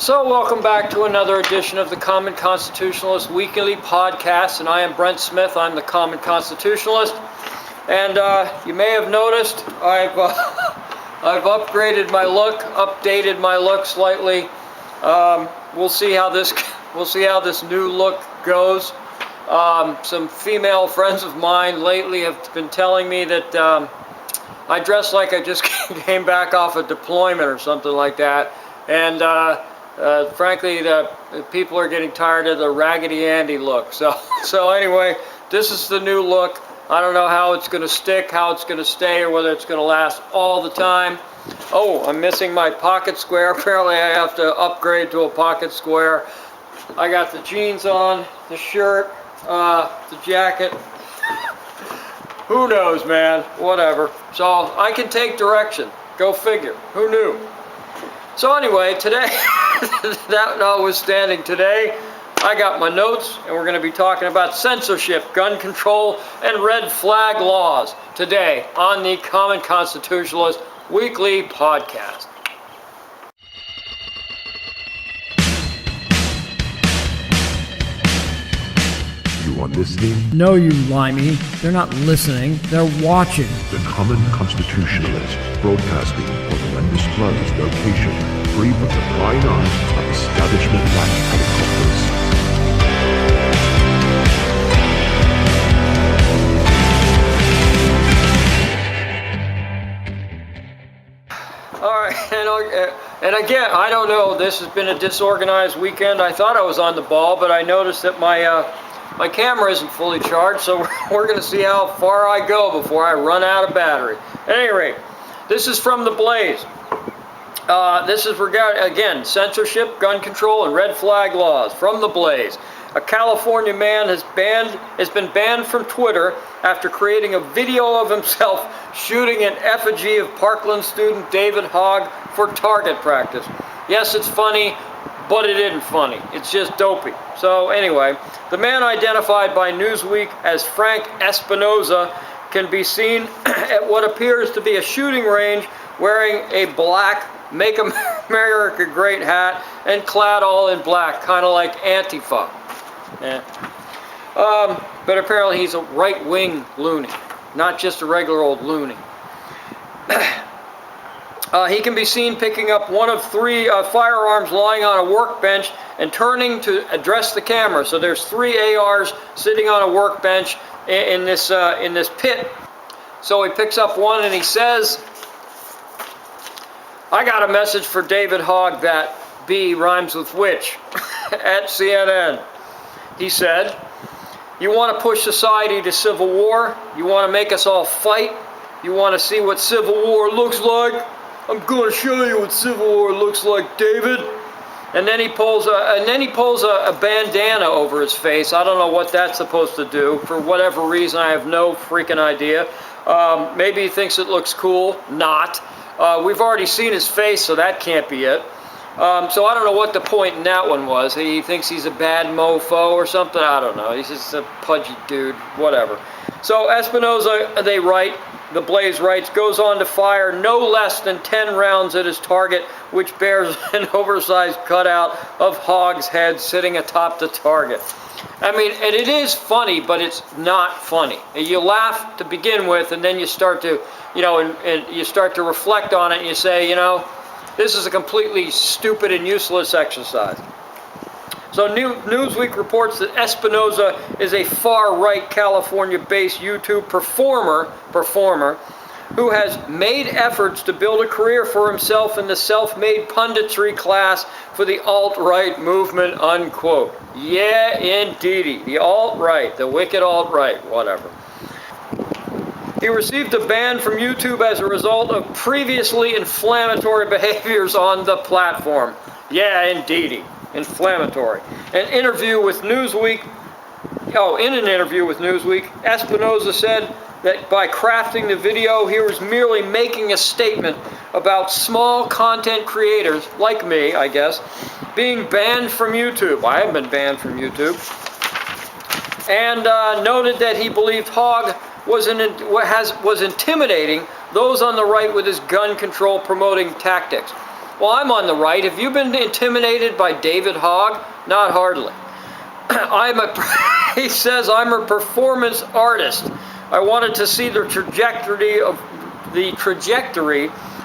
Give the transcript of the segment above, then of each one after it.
So welcome back to another edition of the Common Constitutionalist Weekly Podcast, and I am Brent Smith. I'm the Common Constitutionalist, and you may have noticed I've upgraded my look, updated my look slightly. We'll see how this new look goes. Some female friends of mine lately have been telling me that I dress like I just came back off a deployment or something like that, and frankly, the people are getting tired of the Raggedy Andy look. So anyway, this is the new look. I don't know how it's going to stick, how it's going to stay, or whether it's going to last all the time. Oh, I'm missing my pocket square. Apparently I have to upgrade to a pocket square. I got the jeans on, the shirt, the jacket. Who knows, man? Whatever. So I can take direction. Go figure. Who knew? So anyway, today, that notwithstanding, today I got my notes, and we're going to be talking about censorship, gun control, and red flag laws today on the Common Constitutionalist Weekly Podcast. You are listening? No, you limey. They're not listening. They're watching. The Common Constitutionalist, broadcasting from an undisclosed location, free from the prying eyes of establishment-like helicopters. All right, and again, I don't know, this has been a disorganized weekend. I thought I was on the ball, but I noticed that my camera isn't fully charged, so we're going to see how far I go before I run out of battery. At any rate, this is from The Blaze. This is regarding, again, censorship, gun control, and red flag laws from The Blaze. A California man has been banned from Twitter after creating a video of himself shooting an effigy of Parkland student David Hogg for target practice. Yes, it's funny, but it isn't funny. It's just dopey. So anyway, the man identified by Newsweek as Frank Espinoza can be seen at what appears to be a shooting range wearing a black Make America Great hat and clad all in black, kind of like Antifa. Yeah. But apparently he's a right-wing loony, not just a regular old loony. He can be seen picking up one of three firearms lying on a workbench and turning to address the camera. So there's three ARs sitting on a workbench in this pit. So he picks up one and he says, "I got a message for David Hogg that B rhymes with which," at CNN. He said, "You want to push society to civil war? You want to make us all fight? You want to see what civil war looks like? I'm going to show you what civil war looks like, David." And then he pulls a bandana over his face. I don't know what that's supposed to do. For whatever reason, I have no freaking idea. Maybe he thinks it looks cool. Not. We've already seen his face, so that can't be it. So I don't know what the point in that one was. He thinks he's a bad mofo or something. I don't know. He's just a pudgy dude. Whatever. So Espinoza, they write, The Blaze writes, goes on to fire no less than 10 rounds at his target, which bears an oversized cutout of Hogg's head sitting atop the target. I mean, and it is funny, but it's not funny. You laugh to begin with, and then you start to, and you start to reflect on it, and you say, this is a completely stupid and useless exercise. So Newsweek reports that Espinoza is a far-right California-based YouTube performer who has made efforts to build a career for himself in the self-made punditry class for the alt-right movement, unquote. Yeah, indeedy. The alt-right, the wicked alt-right, whatever. He received a ban from YouTube as a result of previously inflammatory behaviors on the platform. Yeah, indeedy. Inflammatory. In an interview with Newsweek, Espinoza said that by crafting the video, he was merely making a statement about small content creators, like me, I guess, being banned from YouTube. I have been banned from YouTube. And noted that he believed Hogg was intimidating those on the right with his gun control promoting tactics. Well, I'm on the right. Have you been intimidated by David Hogg? Not hardly. He says, I'm a performance artist. I wanted to see the trajectory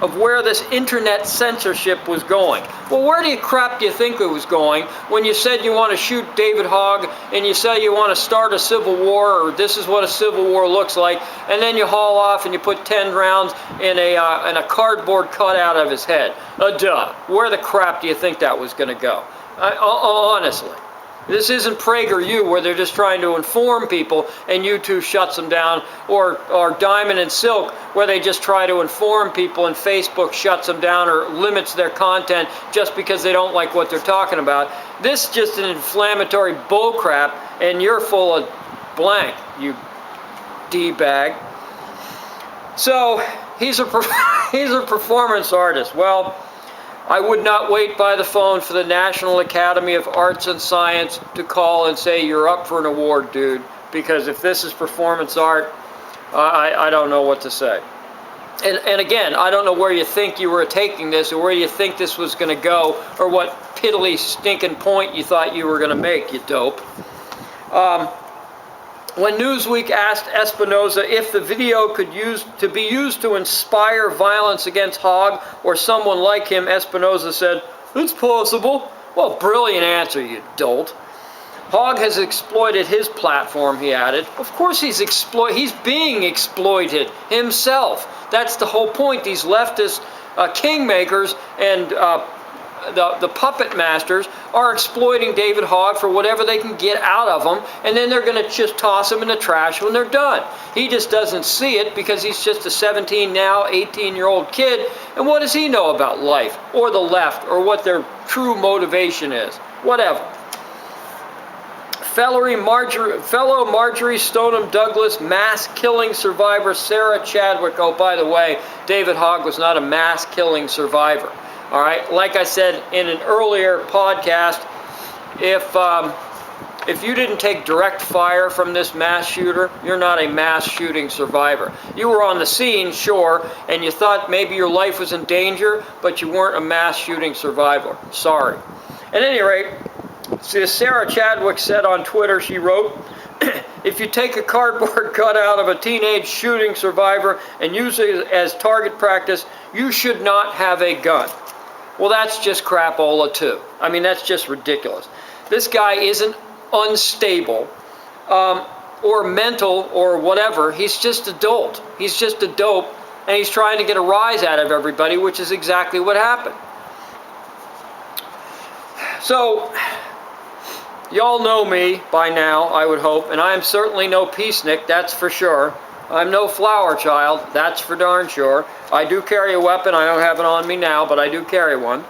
of where this internet censorship was going. Well, where the crap do you think it was going when you said you want to shoot David Hogg and you say you want to start a civil war, or this is what a civil war looks like, and then you haul off and you put 10 rounds in a cardboard cutout of his head? Duh. Where the crap do you think that was going to go? Honestly. This isn't PragerU where they're just trying to inform people and YouTube shuts them down, or Diamond and Silk where they just try to inform people and Facebook shuts them down or limits their content just because they don't like what they're talking about. This is just an inflammatory bullcrap, and you're full of blank, you D-bag. So he's a performance artist. Well, I would not wait by the phone for the National Academy of Arts and Science to call and say, you're up for an award, dude. Because if this is performance art, I don't know what to say. And again, I don't know where you think you were taking this, or where you think this was going to go, or what piddly stinking point you thought you were going to make, you dope. When Newsweek asked Espinoza if the video could be used to inspire violence against Hogg or someone like him, Espinoza said, it's possible. Well, brilliant answer, you dolt. Hogg has exploited his platform, he added. Of course he's being exploited himself. That's the whole point. These leftist kingmakers and the puppet masters are exploiting David Hogg for whatever they can get out of him, and then they're going to just toss him in the trash when they're done. He just doesn't see it because he's just a 17 now, 18-year-old kid, and what does he know about life or the left or what their true motivation is? Whatever. Fellow Marjorie Stoneham Douglas mass killing survivor Sarah Chadwick. Oh, by the way, David Hogg was not a mass killing survivor. All right, like I said in an earlier podcast, if you didn't take direct fire from this mass shooter, you're not a mass shooting survivor. You were on the scene, sure, and you thought maybe your life was in danger, but you weren't a mass shooting survivor. Sorry. At any rate, Sarah Chadwick said on Twitter, she wrote, if you take a cardboard cutout of a teenage shooting survivor and use it as target practice, you should not have a gun. Well, that's just crapola too. I mean, that's just ridiculous. This guy isn't unstable or mental or whatever. He's just a dolt. He's just a dope, and he's trying to get a rise out of everybody, which is exactly what happened. So, y'all know me by now, I would hope, and I am certainly no peacenik, that's for sure. I'm no flower child, that's for darn sure. I do carry a weapon. I don't have it on me now, but I do carry one.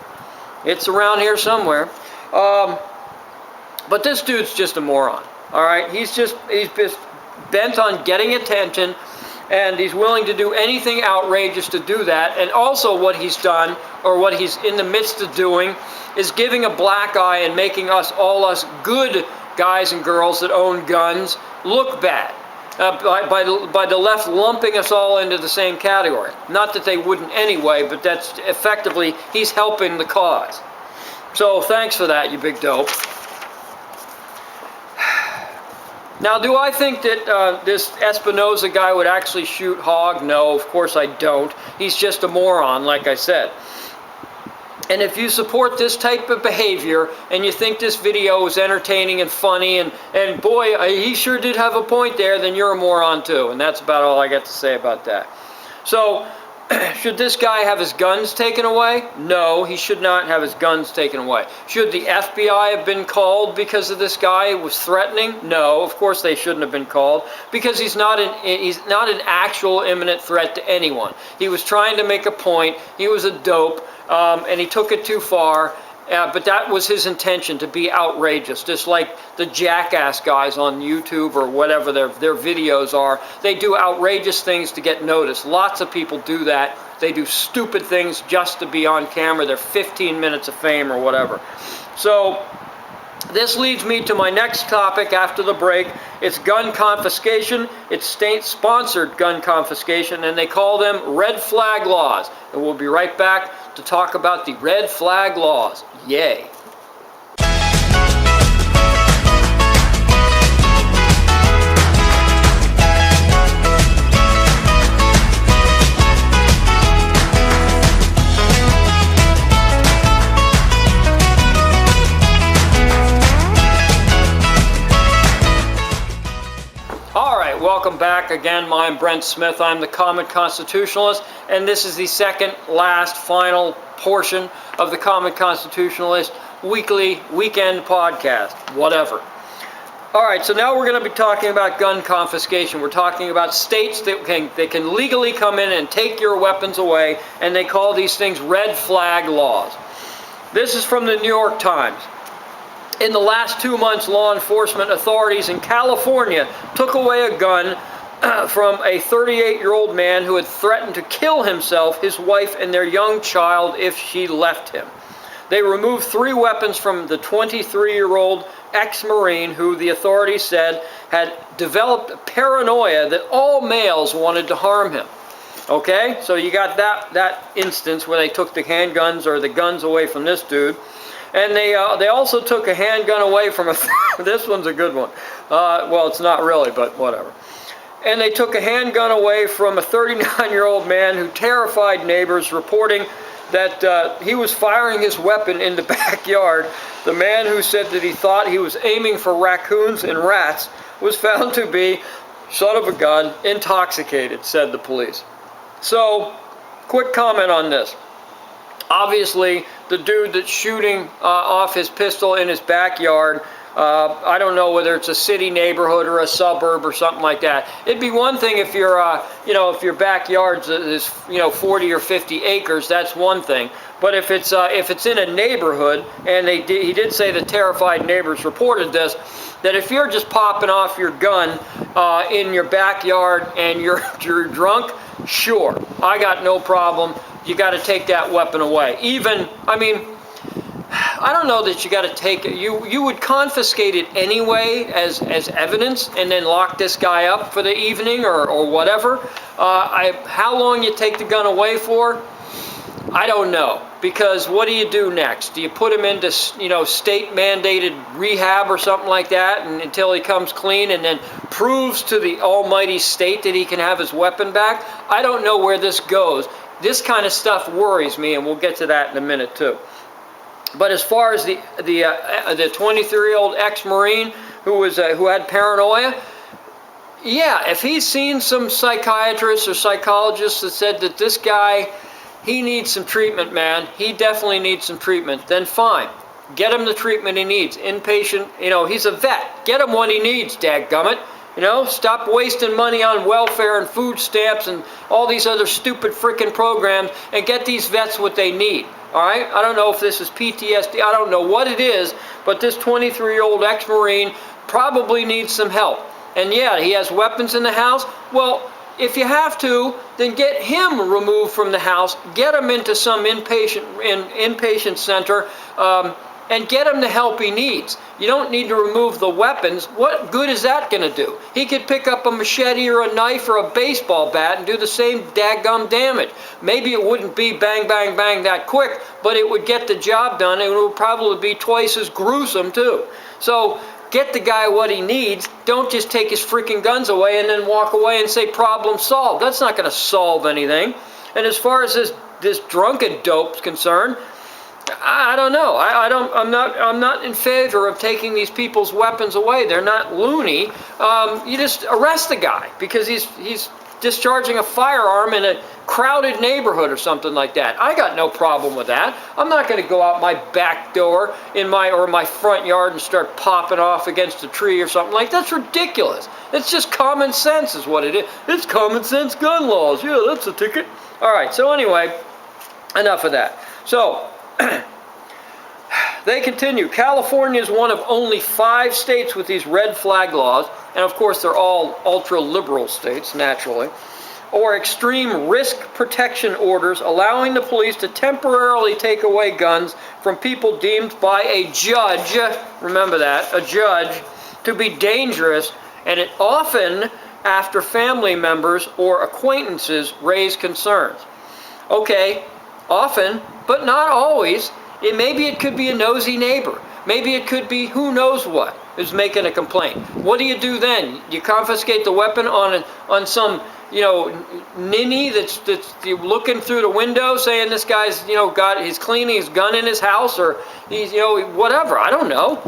It's around here somewhere. But this dude's just a moron, all right? He's just bent on getting attention, and he's willing to do anything outrageous to do that. And also what he's done, or what he's in the midst of doing, is giving a black eye and making us good guys and girls that own guns look bad. By the left lumping us all into the same category. Not that they wouldn't anyway, but that's effectively, he's helping the cause. So thanks for that, you big dope. Now, do I think that this Espinoza guy would actually shoot Hogg? No, of course I don't. He's just a moron, like I said. And if you support this type of behavior and you think this video is entertaining and funny and boy, he sure did have a point there, then you're a moron too. And that's about all I got to say about that. So, should this guy have his guns taken away? No, he should not have his guns taken away. Should the FBI have been called because of this guy who was threatening? No, of course they shouldn't have been called, because he's not an actual imminent threat to anyone. He was trying to make a point. He was a dope. And he took it too far, but that was his intention, to be outrageous, just like the jackass guys on YouTube or whatever their videos are. They do outrageous things to get noticed. Lots of people do that. They do stupid things just to be on camera. They're 15 minutes of fame or whatever. So this leads me to my next topic after the break. It's gun confiscation. It's state-sponsored gun confiscation, and they call them red flag laws. And we'll be right back to talk about the red flag laws. Yay. Welcome back again. I'm Brent Smith. I'm the Common Constitutionalist, and this is the second, last, final portion of the Common Constitutionalist weekly weekend podcast, whatever. All right, so now we're going to be talking about gun confiscation. We're talking about states that can legally come in and take your weapons away, and they call these things red flag laws. This is from the New York Times. In the last 2 months, law enforcement authorities in California took away a gun from a 38-year-old man who had threatened to kill himself, his wife, and their young child if she left him. They removed 3 weapons from the 23-year-old ex-Marine who the authorities said had developed paranoia that all males wanted to harm him. Okay, so you got that instance where they took the handguns or the guns away from this dude. And they also took a handgun away from a, this one's a good one. Well, it's not really, but whatever. And they took a handgun away from a 39-year-old man who terrified neighbors, reporting that he was firing his weapon in the backyard. The man who said that he thought he was aiming for raccoons and rats was found to be, son of a gun, intoxicated, said the police. So, quick comment on this. Obviously, the dude that's shooting off his pistol in his backyard, I don't know whether it's a city neighborhood or a suburb or something like that. It'd be one thing if your, if your backyard is, 40 or 50 acres, that's one thing. But if it's in a neighborhood, and he did say the terrified neighbors reported this, that if you're just popping off your gun in your backyard and you're drunk, sure, I got no problem. You got to take that weapon away. I don't know that you got to take it. You would confiscate it anyway as evidence and then lock this guy up for the evening or whatever. How long you take the gun away for, I don't know. Because what do you do next? Do you put him into, state mandated rehab or something like that until he comes clean and then proves to the almighty state that he can have his weapon back? I don't know where this goes. This kind of stuff worries me, and we'll get to that in a minute too. But as far as the 23-year-old ex-Marine who had paranoia, yeah, if he's seen some psychiatrists or psychologists that said that this guy, he needs some treatment, man, he definitely needs some treatment, then fine. Get him the treatment he needs. Inpatient, he's a vet. Get him what he needs, dadgummit. Stop wasting money on welfare and food stamps and all these other stupid freaking programs and get these vets what they need, all right? I don't know if this is PTSD. I don't know what it is, but this 23-year-old ex-Marine probably needs some help. And yeah, he has weapons in the house. Well, if you have to, then get him removed from the house, get him into some inpatient center, and get him the help he needs. You don't need to remove the weapons. What good is that going to do? He could pick up a machete or a knife or a baseball bat and do the same dadgum damage. Maybe it wouldn't be bang, bang, bang that quick, but it would get the job done, and it would probably be twice as gruesome too. So get the guy what he needs. Don't just take his freaking guns away and then walk away and say problem solved. That's not going to solve anything. And as far as this drunken dope's concerned, I don't know. I'm not in favor of taking these people's weapons away. They're not loony. You just arrest the guy because he's discharging a firearm in a crowded neighborhood or something like that. I got no problem with that. I'm not going to go out my back door or my front yard and start popping off against a tree or something like that. That's ridiculous. It's just common sense is what it is. It's common sense gun laws. Yeah, that's a ticket. All right. So anyway, enough of that. So they continue. California is one of only 5 states with these red flag laws, and of course they're all ultra-liberal states, naturally, or extreme risk protection orders allowing the police to temporarily take away guns from people deemed by a judge, remember that, a judge, to be dangerous, and it often after family members or acquaintances raise concerns. Okay, often, but not always. Maybe it could be a nosy neighbor. Maybe it could be who knows what is making a complaint. What do you do then? You confiscate the weapon on some, ninny that's looking through the window saying this guy's, he's cleaning his gun in his house, or he's, whatever. I don't know.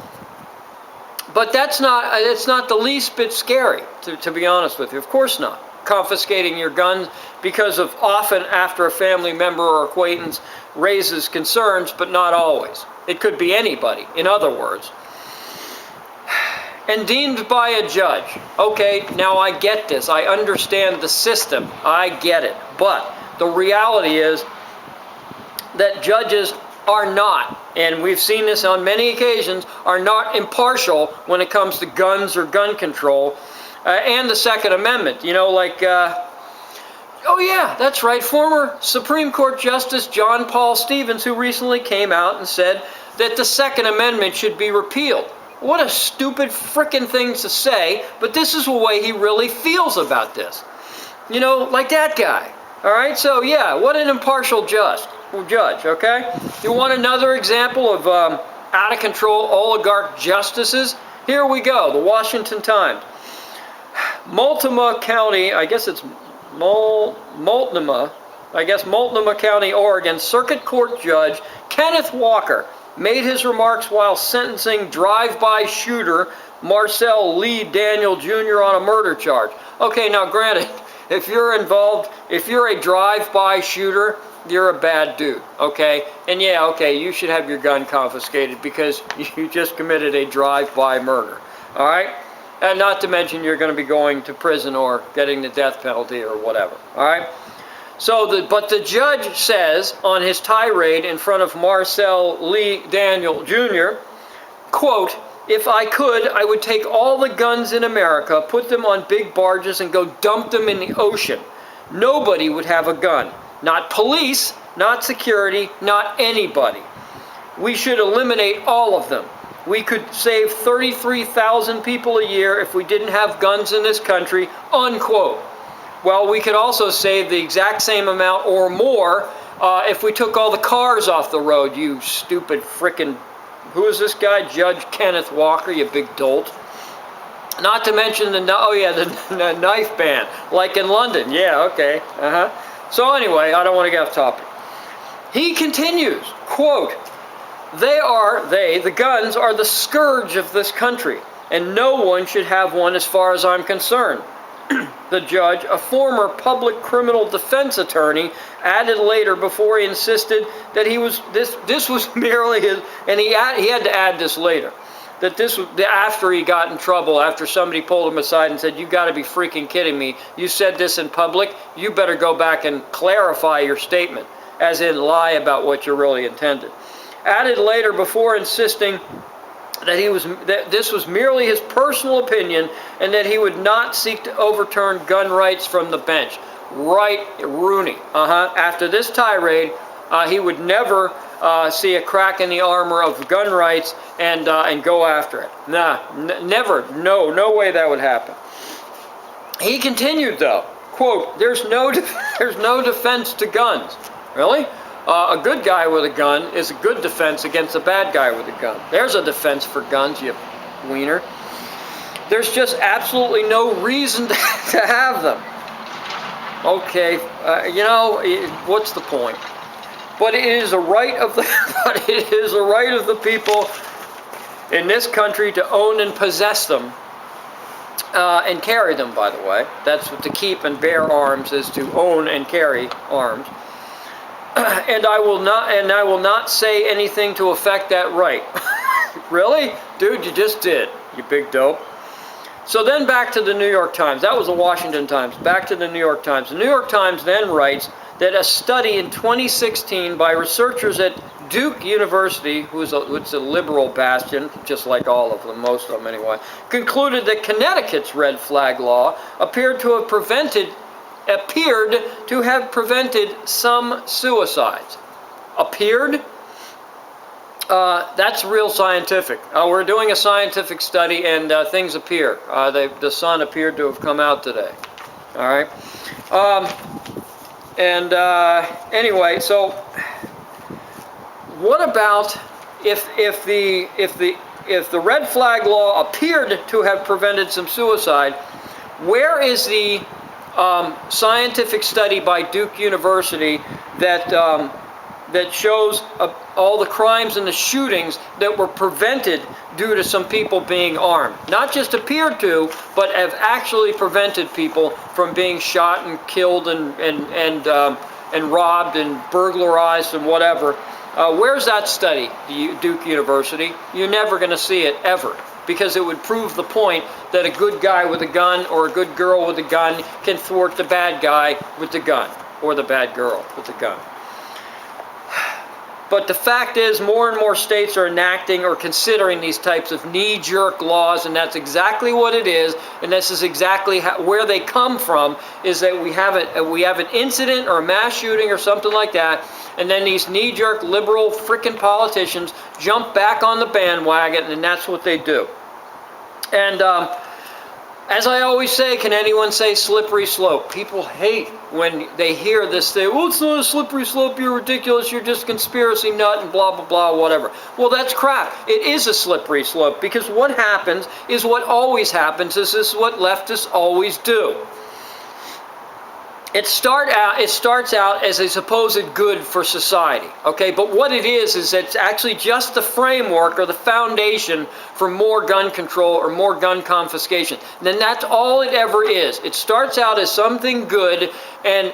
But it's not the least bit scary, to be honest with you. Of course not. Confiscating your guns because of often after a family member or acquaintance raises concerns, but not always. It could be anybody, in other words. And deemed by a judge. Okay, now I get this. I understand the system. I get it. But the reality is that judges are not, and we've seen this on many occasions, are not impartial when it comes to guns or gun control and the Second Amendment. Oh yeah, that's right, former Supreme Court Justice John Paul Stevens, who recently came out and said that the Second Amendment should be repealed. What a stupid frickin' thing to say, but this is the way he really feels about this. Like that guy. All right, so yeah, what an impartial judge, okay? You want another example of out-of-control oligarch justices? Here we go, the Washington Times. Multnomah County, I guess it's Multnomah County, Oregon, Circuit Court Judge Kenneth Walker made his remarks while sentencing drive-by shooter Marcel Lee Daniel Jr. on a murder charge. Okay, now granted, if you're a drive-by shooter, you're a bad dude, okay? And yeah, okay, you should have your gun confiscated because you just committed a drive-by murder, all right? And not to mention you're going to be going to prison or getting the death penalty or whatever, all right? But the judge says on his tirade in front of Marcel Lee Daniel Jr., quote, "If I could, I would take all the guns in America, put them on big barges, and go dump them in the ocean. Nobody would have a gun. Not police, not security, not anybody. We should eliminate all of them. We could save 33,000 people a year if we didn't have guns in this country," unquote. Well, we could also save the exact same amount or more if we took all the cars off the road, you stupid frickin', who is this guy? Judge Kenneth Walker, you big dolt. Not to mention the knife ban, like in London. Yeah, okay, So anyway, I don't want to get off topic. He continues, quote, the guns are the scourge of this country, and no one should have one as far as I'm concerned. The judge, a former public criminal defense attorney, added later before he insisted that this was merely his, and he had to add this later, that this was after he got in trouble, after somebody pulled him aside and said, "You got to be freaking kidding me. You said this in public. You better go back and clarify your statement," as in lie about what you really intended. Added later before insisting that this was merely his personal opinion and that he would not seek to overturn gun rights from the bench. Right, Rooney. After this tirade, he would never see a crack in the armor of gun rights and go after it. Never. No way that would happen. He continued though, quote, there's no defense to guns. Really? A good guy with a gun is a good defense against a bad guy with a gun. There's a defense for guns, you wiener. There's just absolutely no reason to have them. Okay, what's the point? But it is a right of the people in this country to own and possess them, and carry them. By the way, that's what to keep and bear arms is to own and carry arms. And I will not say anything to affect that right. Really? Dude, you just did, you big dope. So then back to the New York Times. That was the Washington Times. Back to the New York Times. The New York Times then writes that a study in 2016 by researchers at Duke University, which is a liberal bastion, just like all of them, most of them anyway, concluded that Connecticut's red flag law appeared to have prevented some suicides. Appeared? That's real scientific. We're doing a scientific study, and things appear. The sun appeared to have come out today. All right. Anyway, so what about if the red flag law appeared to have prevented some suicide? Where is the scientific study by Duke University that that shows all the crimes and the shootings that were prevented due to some people being armed? Not just appeared to, but have actually prevented people from being shot and killed and robbed and burglarized and whatever. Where's that study, Duke University? You're never going to see it, ever, because it would prove the point that a good guy with a gun or a good girl with a gun can thwart the bad guy with the gun, or the bad girl with the gun. But the fact is, more and more states are enacting or considering these types of knee-jerk laws, and that's exactly what it is. And this is exactly where they come from, is that we have an incident or a mass shooting or something like that, and then these knee-jerk liberal frickin' politicians jump back on the bandwagon, and that's what they do. And as I always say, can anyone say slippery slope? People hate when they hear this thing. Well, it's not a slippery slope, you're ridiculous, you're just a conspiracy nut and blah, blah, blah, whatever. Well, that's crap. It is a slippery slope, because what happens is what always happens, is this is what leftists always do. It starts out as a supposed good for society, okay? But what it is it's actually just the framework or the foundation for more gun control or more gun confiscation. And then that's all it ever is. It starts out as something good, and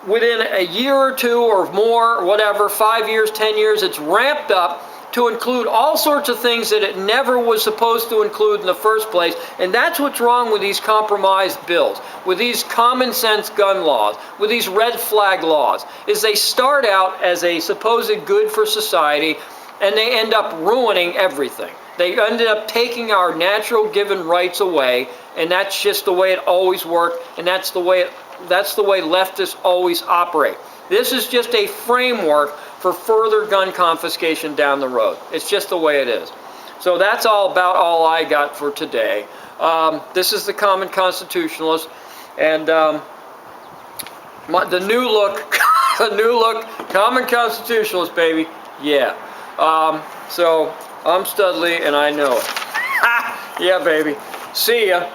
within a year or two or more, or whatever, 5 years, 10 years, it's ramped up to include all sorts of things that it never was supposed to include in the first place. And that's what's wrong with these compromised bills, with these common sense gun laws, with these red flag laws, is they start out as a supposed good for society, and they end up ruining everything. They ended up taking our natural given rights away, and that's just the way it always worked, and that's the way leftists always operate. This is just a framework for further gun confiscation down the road. It's just the way it is. So that's all I got for today. This is the Common Constitutionalist, and the new look, the new look, Common Constitutionalist, baby. Yeah. So I'm Studley, and I know it. Yeah, baby. See ya.